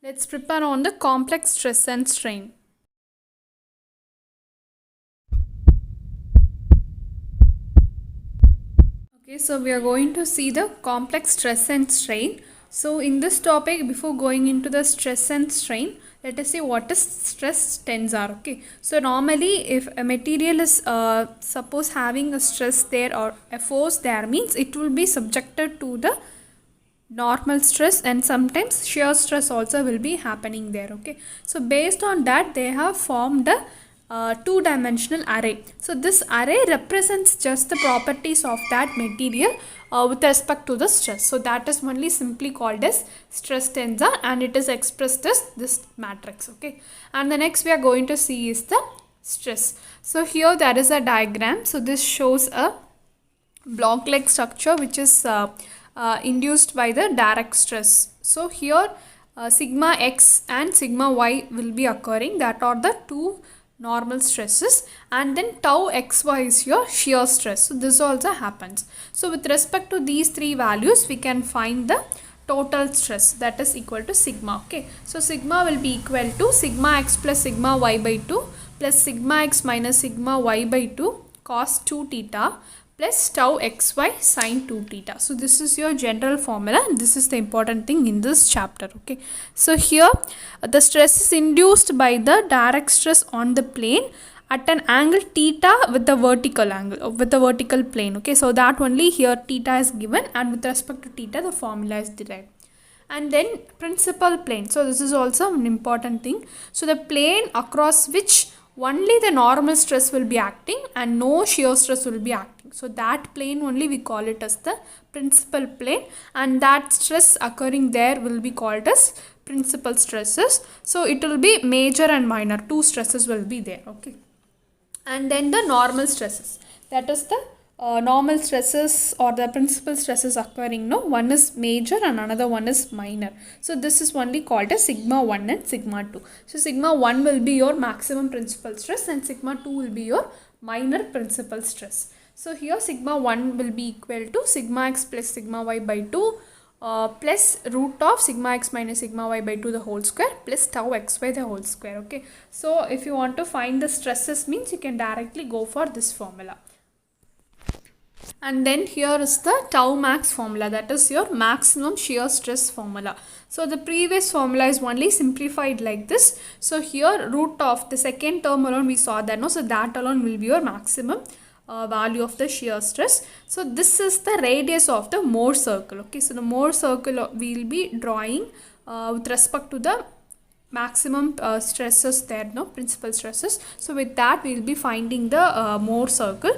Let's prepare on the complex stress and strain. Okay, so we are going to see the complex stress and strain. So in this topic, before going into the stress and strain, let us see what is stress tensor. Okay, so normally if a material is suppose having a stress there or a force there, means it will be subjected to the normal stress, and sometimes shear stress also will be happening there. Okay, so based on that they have formed a two-dimensional array. So this array represents just the properties of that material with respect to the stress. So that is only simply called as stress tensor, and it is expressed as this matrix. Okay, and the next we are going to see is the stress. So here there is a diagram. So this shows a block-like structure which is induced by the direct stress. So here sigma x and sigma y will be occurring, that are the two normal stresses, and then tau xy is your shear stress. So this also happens. So with respect to these three values we can find the total stress, that is equal to sigma. Okay, so sigma will be equal to sigma x plus sigma y by 2 plus sigma x minus sigma y by 2 cos 2 theta plus tau xy sin 2 theta. So this is your general formula, and this is the important thing in this chapter. Okay, so here the stress is induced by the direct stress on the plane at an angle theta with the vertical angle, with the vertical plane. Okay, so that only here theta is given, and with respect to theta the formula is derived. And then principal plane, so this is also an important thing. So the plane across which only the normal stress will be acting and no shear stress will be acting, so that plane only we call it as the principal plane, and that stress occurring there will be called as principal stresses. So it will be major and minor, two stresses will be there. Okay, and then the normal stresses, that is the normal stresses or the principal stresses occurring, no, one is major and another one is minor. So this is only called as sigma 1 and sigma 2. So sigma 1 will be your maximum principal stress and sigma 2 will be your minor principal stress. So here sigma 1 will be equal to sigma x plus sigma y by 2 plus root of sigma x minus sigma y by 2 the whole square plus tau xy the whole square. Okay, so if you want to find the stresses, means you can directly go for this formula. And then here is the tau max formula, that is your maximum shear stress formula. So the previous formula is only simplified like this. So here root of the second term alone we saw that, no, so that alone will be your maximum value of the shear stress. So this is the radius of the Mohr circle. Okay, so the Mohr circle we will be drawing with respect to the maximum stresses there, no, principal stresses. So with that we will be finding the Mohr circle.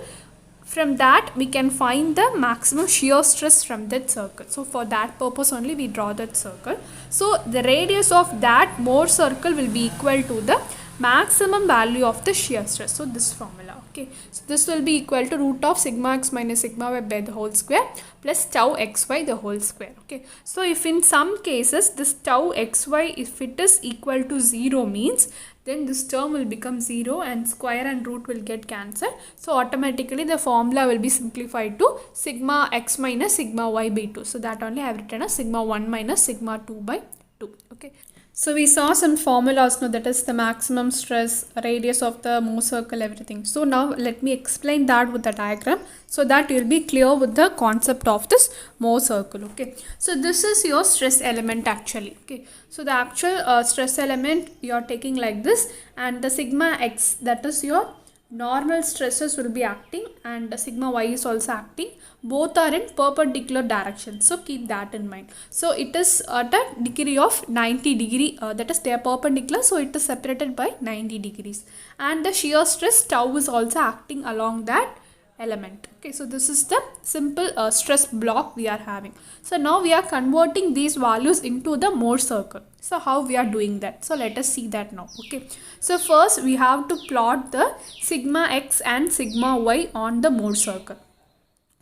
From that we can find the maximum shear stress from that circle. So for that purpose only we draw that circle. So the radius of that Mohr circle will be equal to the maximum value of the shear stress. So this formula. Okay, so this will be equal to root of sigma x minus sigma y by the whole square plus tau xy the whole square. Okay, so if in some cases this tau xy, if it is equal to 0, means then this term will become 0 and square and root will get cancelled. So automatically the formula will be simplified to sigma x minus sigma y by 2. So that only I have written as sigma 1 minus sigma 2 by 2. Okay, so we saw some formulas, no, that is the maximum stress, radius of the Mohr circle, everything. So now let me explain that with the diagram so that you will be clear with the concept of this Mohr circle. Okay, so this is your stress element actually. Okay, so the actual stress element you are taking like this, and the sigma x, that is your normal stresses will be acting, and the sigma y is also acting. Both are in perpendicular direction, so keep that in mind. So it is at a degree of 90 degree, that is they are perpendicular, so it is separated by 90 degrees, and the shear stress tau is also acting along that element. Okay, so this is the simple stress block we are having. So now we are converting these values into the Mohr circle. So how we are doing that? So let us see that now. Okay, so first we have to plot the sigma x and sigma y on the Mohr circle.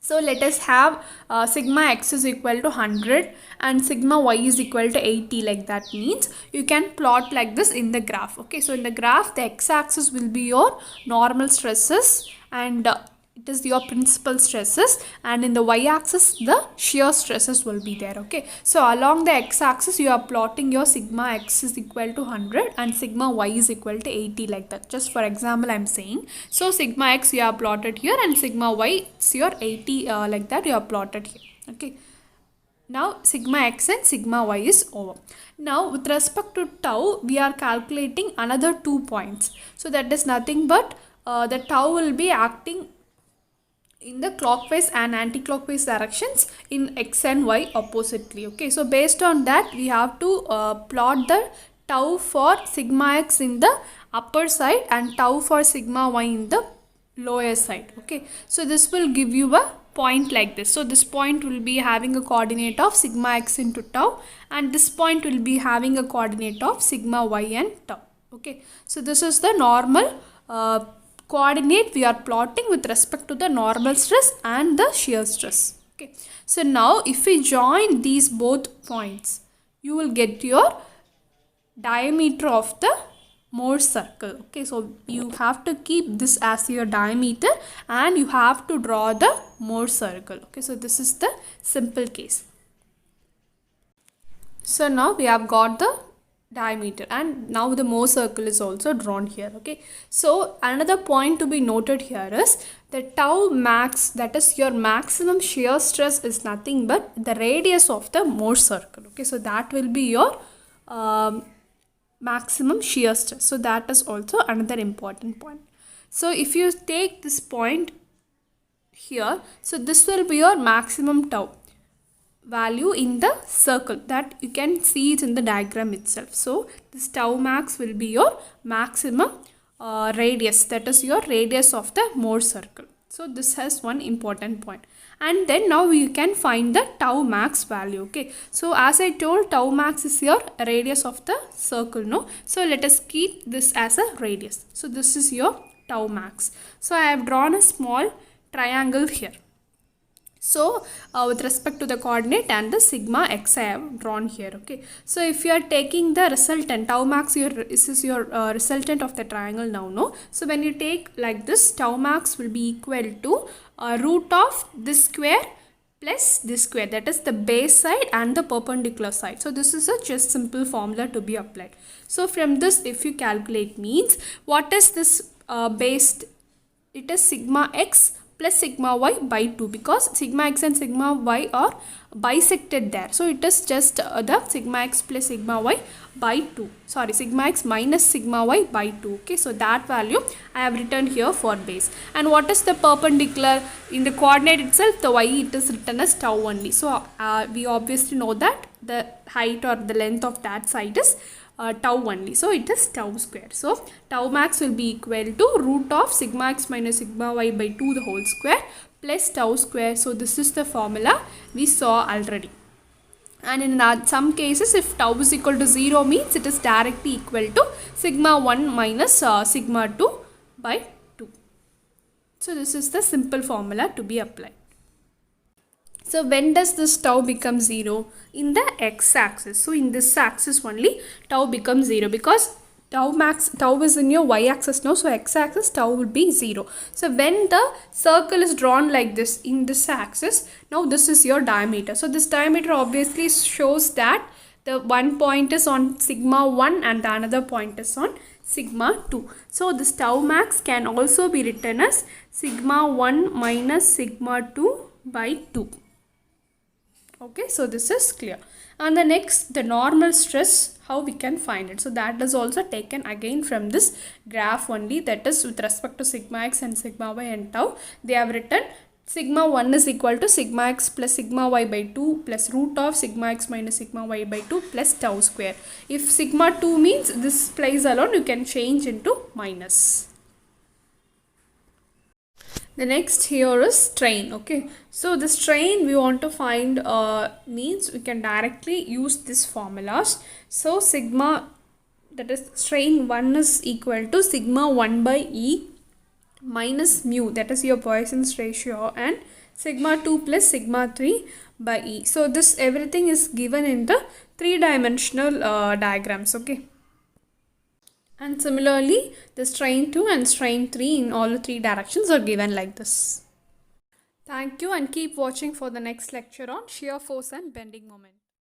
So let us have sigma x is equal to 100 and sigma y is equal to 80, like that. Means you can plot like this in the graph. Okay, so in the graph the x axis will be your normal stresses, and it is your principal stresses, and in the y-axis the shear stresses will be there. Okay, so along the x-axis you are plotting your sigma x is equal to 100 and sigma y is equal to 80, like that. Just for example I'm saying. So sigma x you have plotted here and sigma y it's your 80, like that you have plotted here. Okay, now sigma x and sigma y is over. Now with respect to tau, we are calculating another 2 points. So that is nothing but the tau will be acting in the clockwise and anti-clockwise directions in x and y oppositely. Okay, so based on that we have to plot the tau for sigma x in the upper side and tau for sigma y in the lower side. Okay, so this will give you a point like this. So this point will be having a coordinate of sigma x into tau, and this point will be having a coordinate of sigma y and tau. Okay, so this is the normal coordinate we are plotting with respect to the normal stress and the shear stress. Okay, so now if we join these both points, you will get your diameter of the Morse circle. Okay, so you have to keep this as your diameter and you have to draw the Morse circle. Okay, so this is the simple case. So now we have got the diameter and now the Morse circle is also drawn here. Okay, so another point to be noted here is the tau max, that is your maximum shear stress, is nothing but the radius of the Morse circle. Okay, so that will be your maximum shear stress. So that is also another important point. So if you take this point here, so this will be your maximum tau value in the circle that you can see it in the diagram itself. So this tau max will be your maximum radius, that is your radius of the Morse circle. So this has one important point. And then now you can find the tau max value. Okay, so as I told, tau max is your radius of the circle, no? So let us keep this as a radius. So this is your tau max. So I have drawn a small triangle here. So with respect to the coordinate and the sigma x I have drawn here. Okay, so if you are taking the resultant, tau max, this is your resultant of the triangle now, no? So when you take like this, tau max will be equal to root of this square plus this square, that is the base side and the perpendicular side. So this is a just simple formula to be applied. So from this, if you calculate, means what is this based? It is sigma x plus sigma y by 2, because sigma x and sigma y are bisected there. So it is just the sigma x plus sigma y by 2. Sorry, sigma x minus sigma y by 2. Okay, so that value I have written here for base. And what is the perpendicular? In the coordinate itself, the y, it is written as tau only. So we obviously know that the height or the length of that side is tau only. So it is tau square. So tau max will be equal to root of sigma x minus sigma y by 2 the whole square plus tau square. So this is the formula we saw already. And in some cases, if tau is equal to 0, means it is directly equal to sigma 1 minus sigma 2 by 2. So this is the simple formula to be applied. So when does this tau become 0? In the x-axis. So in this axis only tau becomes 0, because tau is in your y-axis now. So x-axis tau will be 0. So when the circle is drawn like this in this axis, now this is your diameter. So this diameter obviously shows that the one point is on sigma 1 and the another point is on sigma 2. So this tau max can also be written as sigma 1 minus sigma 2 by 2. Okay, so this is clear. And the next, the normal stress, how we can find it. So that is also taken again from this graph only, that is with respect to sigma x and sigma y and tau. They have written sigma 1 is equal to sigma x plus sigma y by 2 plus root of sigma x minus sigma y by 2 plus tau square. If sigma 2 means this place alone, you can change into minus. The next here is strain. Okay, so the strain we want to find means we can directly use this formulas. So sigma, that is strain 1 is equal to sigma 1 by E minus mu, that is your Poisson's ratio, and sigma 2 plus sigma 3 by E. So this everything is given in the three-dimensional diagrams. Okay. And similarly, the strain 2 and strain 3 in all the three directions are given like this. Thank you and keep watching for the next lecture on shear force and bending moment.